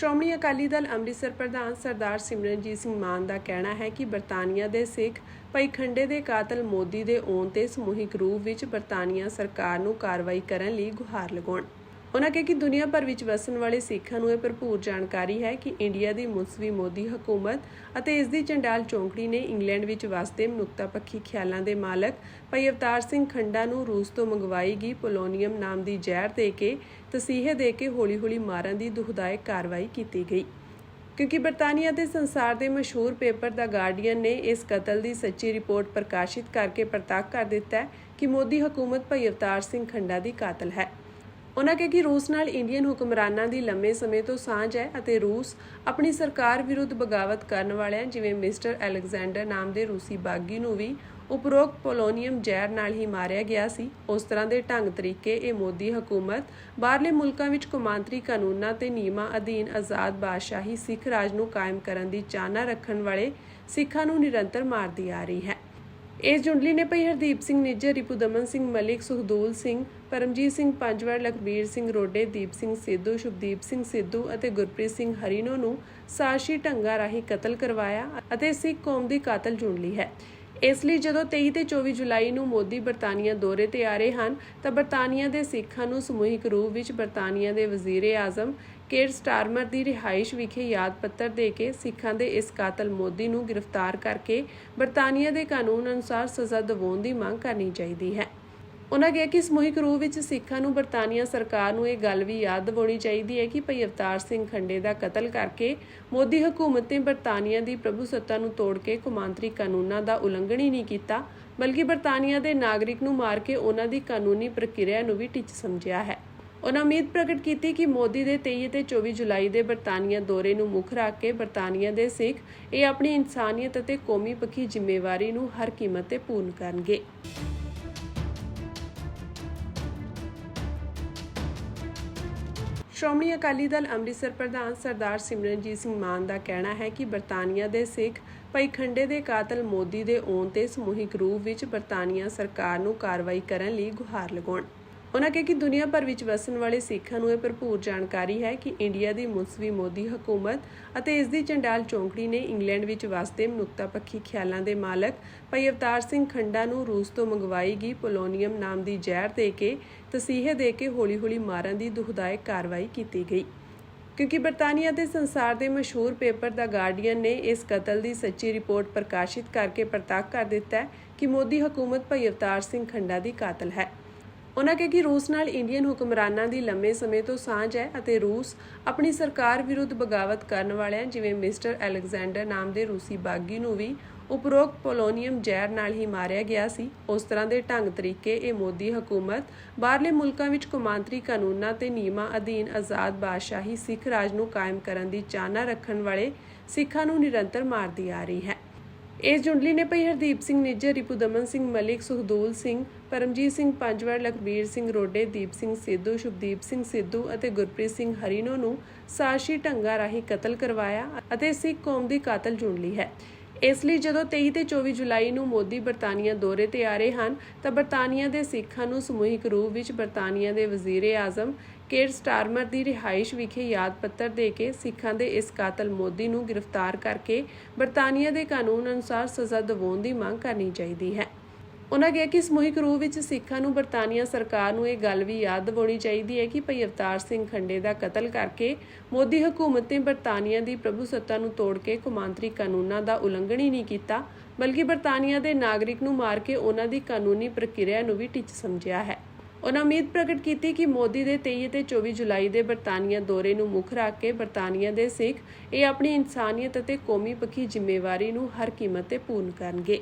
ਸ਼੍ਰੋਮਣੀ ਅਕਾਲੀ ਦਲ ਅੰਮ੍ਰਿਤਸਰ ਪ੍ਰਧਾਨ ਸਰਦਾਰ ਸਿਮਰਨਜੀਤ ਸਿੰਘ ਮਾਨ ਦਾ ਕਹਿਣਾ ਹੈ ਕਿ ਬਰਤਾਨੀਆ ਦੇ ਸਿੱਖ ਭਾਈ ਖੰਡੇ ਦੇ ਕਾਤਲ ਮੋਦੀ ਦੇ ਆਉਣ ਤੇ ਸਮੂਹਿਕ ਰੂਪ ਵਿੱਚ ਬਰਤਾਨੀਆ ਸਰਕਾਰ ਨੂੰ ਕਾਰਵਾਈ ਕਰਨ ਲਈ ਗੁਹਾਰ ਲਗਾਉਣ। ਉਨ੍ਹਾਂ ਕਿਹਾ ਕਿ ਦੁਨੀਆ ਭਰ ਵਿੱਚ ਵਸਣ ਵਾਲੇ ਸਿੱਖਾਂ ਨੂੰ ਇਹ ਭਰਪੂਰ ਜਾਣਕਾਰੀ ਹੈ ਕਿ ਇੰਡੀਆ ਦੀ ਮੁਸਵੀ ਮੋਦੀ ਹਕੂਮਤ ਅਤੇ ਇਸ ਦੀ ਚੰਡਾਲ ਚੌਂਕੜੀ ਨੇ ਇੰਗਲੈਂਡ ਵਿੱਚ ਵਸਦੇ ਮਨੁੱਖਤਾਪੱਖੀ ਖਿਆਲਾਂ ਦੇ ਮਾਲਕ ਭਾਈ ਅਵਤਾਰ ਸਿੰਘ ਖੰਡਾ ਨੂੰ ਰੂਸ ਤੋਂ ਮੰਗਵਾਈ ਗਈ ਪੋਲੋਨੀਅਮ ਨਾਮ ਦੀ ਜ਼ਹਿਰ ਦੇ ਕੇ ਤਸੀਹੇ ਦੇ ਕੇ ਹੌਲੀ-ਹੌਲੀ ਮਾਰਨ ਦੀ ਦੁਖਦਾਇਕ ਕਾਰਵਾਈ ਕੀਤੀ ਗਈ। ਕਿਉਂਕਿ ਬਰਤਾਨੀਆ ਦੇ ਸੰਸਾਰ ਦੇ ਮਸ਼ਹੂਰ ਪੇਪਰ ਦਾ ਗਾਰਡੀਅਨ ਨੇ ਇਸ ਕਤਲ ਦੀ ਸੱਚੀ ਰਿਪੋਰਟ ਪ੍ਰਕਾਸ਼ਿਤ ਕਰਕੇ ਪ੍ਰਤੱਖ ਕਰ ਦਿੱਤਾ ਹੈ ਕਿ ਮੋਦੀ ਹਕੂਮਤ ਭਾਈ ਅਵਤਾਰ ਸਿੰਘ ਖੰਡਾ ਦੀ ਕਾਤਲ ਹੈ। ਉਨ੍ਹਾਂ ਕਿਹਾ ਕਿ ਰੂਸ ਨਾਲ ਇੰਡੀਅਨ ਹੁਕਮਰਾਨਾਂ ਦੀ ਲੰਮੇ ਸਮੇਂ ਤੋਂ ਸਾਂਝ ਹੈ ਅਤੇ ਰੂਸ ਆਪਣੀ ਸਰਕਾਰ ਵਿਰੁੱਧ ਬਗਾਵਤ ਕਰਨ ਵਾਲਿਆਂ ਜਿਵੇਂ ਮਿਸਟਰ ਅਲੈਗਜ਼ੈਂਡਰ ਨਾਮ ਦੇ ਰੂਸੀ ਬਾਗੀ ਨੂੰ ਵੀ ਉਪਰੋਕਤ ਪੋਲੋਨੀਅਮ ਜ਼ਹਿਰ ਨਾਲ ਹੀ ਮਾਰਿਆ ਗਿਆ ਸੀ। ਉਸ ਤਰ੍ਹਾਂ ਦੇ ਢੰਗ ਤਰੀਕੇ ਇਹ ਮੋਦੀ ਹਕੂਮਤ ਬਾਹਰਲੇ ਮੁਲਕਾਂ ਵਿੱਚ ਕੌਮਾਂਤਰੀ ਕਾਨੂੰਨਾਂ ਤੇ ਨਿਯਮਾਂ ਅਧੀਨ ਆਜ਼ਾਦ ਬਾਦਸ਼ਾਹੀ ਸਿੱਖ ਰਾਜ ਨੂੰ ਕਾਇਮ ਕਰਨ ਦੀ ਚਾਹਨਾ ਰੱਖਣ ਵਾਲੇ ਸਿੱਖਾਂ ਨੂੰ ਨਿਰੰਤਰ ਮਾਰਦੀ ਆ ਰਹੀ ਹੈ। ਇਸ ਜੁੰਡਲੀ ਨੇ ਭਾਈ ਹਰਦੀਪ ਸਿੰਘ ਨਿੱਜਰ, ਰਿਪੂਦਮਨ ਸਿੰਘ ਮਲਿਕ, ਸੁਖਦੂਲ ਸਿੰਘ, ਪਰਮਜੀਤ ਸਿੰਘ ਪੰਜਵੜ, ਲਖਬੀਰ ਸਿੰਘ ਰੋਡੇ, ਦੀਪ ਸਿੰਘ ਸਿੱਧੂ, ਸ਼ੁਭਦੀਪ ਸਿੰਘ ਸਿੱਧੂ ਅਤੇ ਗੁਰਪ੍ਰੀਤ ਸਿੰਘ ਹਰੀਨੋ ਨੂੰ ਸਾਜ਼ਿਸ਼ੀ ਢੰਗਾਂ ਰਾਹੀਂ ਕਤਲ ਕਰਵਾਇਆ ਅਤੇ ਸਿੱਖ ਕੌਮ ਦੀ ਕਾਤਲ ਜੁੰਡਲੀ ਹੈ। ਇਸ ਲਈ ਜਦੋਂ 23 ਤੇ 24 ਜੁਲਾਈ ਨੂੰ ਮੋਦੀ ਬਰਤਾਨੀਆ ਦੌਰੇ ਤੇ ਆ ਰਹੇ ਹਨ ਤਾਂ ਬਰਤਾਨੀਆ ਦੇ ਸਿੱਖਾਂ ਨੂੰ ਸਮੂਹਿਕ ਰੂਪ ਵਿੱਚ ਬਰਤਾਨੀਆ ਦੇ ਵਜ਼ੀਰ-ਏ-ਆਜ਼ਮ ਕੇਰ ਸਟਾਰਮਰ ਦੀ ਰਿਹਾਇਸ਼ ਵਿਖੇ ਯਾਦ ਪੱਤਰ ਦੇ ਕੇ ਸਿੱਖਾਂ ਦੇ ਇਸ ਕਾਤਲ ਮੋਦੀ ਨੂੰ ਗ੍ਰਿਫਤਾਰ ਕਰਕੇ ਬਰਤਾਨੀਆ ਦੇ ਕਾਨੂੰਨ ਅਨੁਸਾਰ ਸਜ਼ਾ ਦਿਵਾਉਣ ਦੀ ਮੰਗ ਕਰਨੀ ਚਾਹੀਦੀ ਹੈ। ਉਨ੍ਹਾਂ ਕਿਹਾ ਕਿ ਸਮੂਹਿਕ ਰੂਪ ਵਿੱਚ ਸਿੱਖਾਂ ਨੂੰ ਬਰਤਾਨੀਆ ਸਰਕਾਰ ਨੂੰ ਇਹ ਗੱਲ ਵੀ ਯਾਦ ਦਿਵਾਉਣੀ ਚਾਹੀਦੀ ਹੈ ਕਿ ਭਾਈ ਅਵਤਾਰ ਸਿੰਘ ਖੰਡੇ ਦਾ ਕਤਲ ਕਰਕੇ ਮੋਦੀ ਹਕੂਮਤ ਨੇ ਬਰਤਾਨੀਆ ਦੀ ਪ੍ਰਭੂਸੱਤਾ ਨੂੰ ਤੋੜ ਕੇ ਕੌਮਾਂਤਰੀ ਕਾਨੂੰਨਾਂ ਦਾ ਉਲੰਘਣ ਹੀ ਨਹੀਂ ਕੀਤਾ, ਬਲਕਿ ਬਰਤਾਨੀਆ ਦੇ ਨਾਗਰਿਕ ਨੂੰ ਮਾਰ ਕੇ ਉਹਨਾਂ ਦੀ ਕਾਨੂੰਨੀ ਪ੍ਰਕਿਰਿਆ ਨੂੰ ਵੀ ਟਿੱਚ ਸਮਝਿਆ ਹੈ। ਉਨ੍ਹਾਂ ਉਮੀਦ ਪ੍ਰਗਟ ਕੀਤੀ ਕਿ ਮੋਦੀ ਦੇ 23 ਤੇ 24 ਜੁਲਾਈ ਦੇ ਬਰਤਾਨੀਆ ਦੌਰੇ ਨੂੰ ਮੁੱਖ ਰੱਖ ਕੇ ਬਰਤਾਨੀਆ ਦੇ ਸਿੱਖ ਇਹ ਆਪਣੀ ਇਨਸਾਨੀਅਤ ਅਤੇ ਕੌਮੀ ਪੱਖੀ ਜ਼ਿੰਮੇਵਾਰੀ ਨੂੰ ਹਰ ਕੀਮਤ ਤੇ ਪੂਰਨ ਕਰਨਗੇ। ਸ਼੍ਰੋਮਣੀ ਅਕਾਲੀ ਦਲ ਅੰਮ੍ਰਿਤਸਰ ਪ੍ਰਧਾਨ ਸਰਦਾਰ ਸਿਮਰਨਜੀਤ ਸਿੰਘ ਮਾਨ ਦਾ ਕਹਿਣਾ ਹੈ ਕਿ ਬਰਤਾਨੀਆ ਦੇ ਸਿੱਖ ਭਾਈ ਖੰਡੇ ਦੇ ਕਾਤਲ ਮੋਦੀ ਦੇ ਆਉਣ ਤੇ ਸਮੂਹਿਕ ਰੂਪ ਵਿੱਚ ਬਰਤਾਨੀਆ ਸਰਕਾਰ ਨੂੰ ਕਾਰਵਾਈ ਕਰਨ ਲਈ ਗੁਹਾਰ ਲਗਾਉਣ। ਉਨ੍ਹਾਂ ਕਿਹਾ ਕਿ ਦੁਨੀਆ ਭਰ ਵਿੱਚ ਵਸਣ ਵਾਲੇ ਸਿੱਖਾਂ ਨੂੰ ਇਹ ਭਰਪੂਰ ਜਾਣਕਾਰੀ ਹੈ ਕਿ ਇੰਡੀਆ ਦੀ ਮੁਸਵੀ ਮੋਦੀ ਹਕੂਮਤ ਅਤੇ ਇਸ ਦੀ ਚੰਡਾਲ ਚੌਂਕੜੀ ਨੇ ਇੰਗਲੈਂਡ ਵਿੱਚ ਵਸਦੇ ਮਨੁੱਖਤਾਪੱਖੀ ਖਿਆਲਾਂ ਦੇ ਮਾਲਕ ਭਾਈ ਅਵਤਾਰ ਸਿੰਘ ਖੰਡਾ ਨੂੰ ਰੂਸ ਤੋਂ ਮੰਗਵਾਈ ਗਈ ਪੋਲੋਨੀਅਮ ਨਾਮ ਦੀ ਜ਼ਹਿਰ ਦੇ ਕੇ ਤਸੀਹੇ ਦੇ ਕੇ ਹੌਲੀ-ਹੌਲੀ ਮਾਰਨ ਦੀ ਦੁਖਦਾਇਕ ਕਾਰਵਾਈ ਕੀਤੀ ਗਈ। ਕਿਉਂਕਿ ਬਰਤਾਨੀਆ ਦੇ ਸੰਸਾਰ ਦੇ ਮਸ਼ਹੂਰ ਪੇਪਰ ਦਾ ਗਾਰਡੀਅਨ ਨੇ ਇਸ ਕਤਲ ਦੀ ਸੱਚੀ ਰਿਪੋਰਟ ਪ੍ਰਕਾਸ਼ਿਤ ਕਰਕੇ ਪ੍ਰਤੱਖ ਕਰ ਦਿੱਤਾ ਹੈ ਕਿ ਮੋਦੀ ਹਕੂਮਤ ਭਾਈ ਅਵਤਾਰ ਸਿੰਘ ਖੰਡਾ ਦੀ ਕਾਤਲ ਹੈ। ਉਨ੍ਹਾਂ ਕਿਹਾ ਕਿ ਰੂਸ ਨਾਲ ਇੰਡੀਅਨ ਹੁਕਮਰਾਨਾਂ ਦੀ ਲੰਮੇ ਸਮੇਂ ਤੋਂ ਸਾਂਝ ਹੈ ਅਤੇ ਰੂਸ ਆਪਣੀ ਸਰਕਾਰ ਵਿਰੁੱਧ ਬਗਾਵਤ ਕਰਨ ਵਾਲਿਆਂ ਜਿਵੇਂ ਮਿਸਟਰ ਅਲੈਗਜ਼ੈਂਡਰ ਨਾਮ ਦੇ ਰੂਸੀ ਬਾਗੀ ਨੂੰ ਵੀ ਉਪਰੋਕਤ ਪੋਲੋਨੀਅਮ ਜ਼ਹਿਰ ਨਾਲ ਹੀ ਮਾਰਿਆ ਗਿਆ ਸੀ। ਉਸ ਤਰ੍ਹਾਂ ਦੇ ਢੰਗ ਤਰੀਕੇ ਇਹ ਮੋਦੀ ਹਕੂਮਤ ਬਾਹਰਲੇ ਮੁਲਕਾਂ ਵਿੱਚ ਕੌਮਾਂਤਰੀ ਕਾਨੂੰਨਾਂ ਤੇ ਨਿਯਮਾਂ ਅਧੀਨ ਆਜ਼ਾਦ ਬਾਦਸ਼ਾਹੀ ਸਿੱਖ ਰਾਜ ਨੂੰ ਕਾਇਮ ਕਰਨ ਦੀ ਚਾਹਨਾ ਰੱਖਣ ਵਾਲੇ ਸਿੱਖਾਂ ਨੂੰ ਨਿਰੰਤਰ ਮਾਰਦੀ ਆ ਰਹੀ ਹੈ। ਇਸ ਜੁੰਡਲੀ ਨੇ ਭਾਈ ਹਰਦੀਪ ਸਿੰਘ ਨਿੱਜਰ, ਰਿਪੂਦਮਨ ਸਿੰਘ ਮਲਿਕ, ਸੁਖਦੂਲ ਸਿੰਘ, ਪਰਮਜੀਤ ਸਿੰਘ ਪੰਜਵੜ, ਲਖਬੀਰ ਸਿੰਘ ਰੋਡੇ, ਦੀਪ ਸਿੰਘ ਸਿੱਧੂ, ਸ਼ੁਭਦੀਪ ਸਿੰਘ ਸਿੱਧੂ ਅਤੇ ਗੁਰਪ੍ਰੀਤ ਸਿੰਘ ਹਰੀਨੋ ਨੂੰ ਸਾਜ਼ਿਸ਼ੀ ਢੰਗਾਂ ਰਾਹੀਂ ਕਤਲ ਕਰਵਾਇਆ ਅਤੇ ਸਿੱਖ ਕੌਮ ਦੀ ਕਾਤਲ ਜੁੰਡਲੀ ਹੈ। ਇਸ ਲਈ ਜਦੋਂ 23 ਤੇ 24 ਜੁਲਾਈ ਨੂੰ ਮੋਦੀ ਬਰਤਾਨੀਆ ਦੌਰੇ ਤੇ ਆ ਰਹੇ ਹਨ ਤਾਂ ਬਰਤਾਨੀਆ ਦੇ ਸਿੱਖਾਂ ਨੂੰ ਸਮੂਹਿਕ ਰੂਪ ਵਿੱਚ ਬਰਤਾਨੀਆ ਦੇ ਵਜ਼ੀਰ-ਏ-ਆਜ਼ਮ ਕੇਰ ਸਟਾਰਮਰ ਦੀ ਰਿਹਾਇਸ਼ ਵਿਖੇ ਯਾਦ ਪੱਤਰ ਦੇ ਕੇ ਸਿੱਖਾਂ ਦੇ ਇਸ ਕਾਤਲ ਮੋਦੀ ਨੂੰ ਗ੍ਰਿਫਤਾਰ ਕਰਕੇ ਬਰਤਾਨੀਆ ਦੇ ਕਾਨੂੰਨ ਅਨੁਸਾਰ ਸਜ਼ਾ ਦਿਵਾਉਣ ਦੀ ਮੰਗ ਕਰਨੀ ਚਾਹੀਦੀ ਹੈ। ਉਨ੍ਹਾਂ ਕਿਹਾ ਕਿ ਸਮੂਹਿਕ ਰੂਪ ਵਿੱਚ ਸਿੱਖਾਂ ਨੂੰ ਬਰਤਾਨੀਆ ਸਰਕਾਰ ਨੂੰ ਇਹ ਗੱਲ ਵੀ ਯਾਦ ਦਿਵਾਉਣੀ ਚਾਹੀਦੀ ਹੈ ਕਿ ਭਾਈ ਅਵਤਾਰ ਸਿੰਘ ਖੰਡੇ ਦਾ ਕਤਲ ਕਰਕੇ ਮੋਦੀ ਹਕੂਮਤ ਨੇ ਬਰਤਾਨੀਆ ਦੀ ਪ੍ਰਭੂਸੱਤਾ ਨੂੰ ਤੋੜ ਕੇ ਕੌਮਾਂਤਰੀ ਕਾਨੂੰਨਾਂ ਦਾ ਉਲੰਘਣ ਹੀ ਨਹੀਂ ਕੀਤਾ, ਬਲਕਿ ਬਰਤਾਨੀਆ ਦੇ ਨਾਗਰਿਕ ਨੂੰ ਮਾਰ ਕੇ ਉਹਨਾਂ ਦੀ ਕਾਨੂੰਨੀ ਪ੍ਰਕਿਰਿਆ ਨੂੰ ਵੀ ਟਿੱਚ ਸਮਝਿਆ ਹੈ। ਉਨ੍ਹਾਂ ਉਮੀਦ ਪ੍ਰਗਟ ਕੀਤੀ ਕਿ ਮੋਦੀ ਦੇ 23 ਤੇ 24 ਜੁਲਾਈ ਦੇ ਬਰਤਾਨੀਆ ਦੌਰੇ ਨੂੰ ਮੁੱਖ ਰੱਖ ਕੇ ਬਰਤਾਨੀਆ ਦੇ ਸਿੱਖ ਇਹ ਆਪਣੀ ਇਨਸਾਨੀਅਤ ਅਤੇ ਕੌਮੀ ਪੱਖੀ ਜ਼ਿੰਮੇਵਾਰੀ ਨੂੰ ਹਰ ਕੀਮਤ ਤੇ ਪੂਰਨ ਕਰਨਗੇ।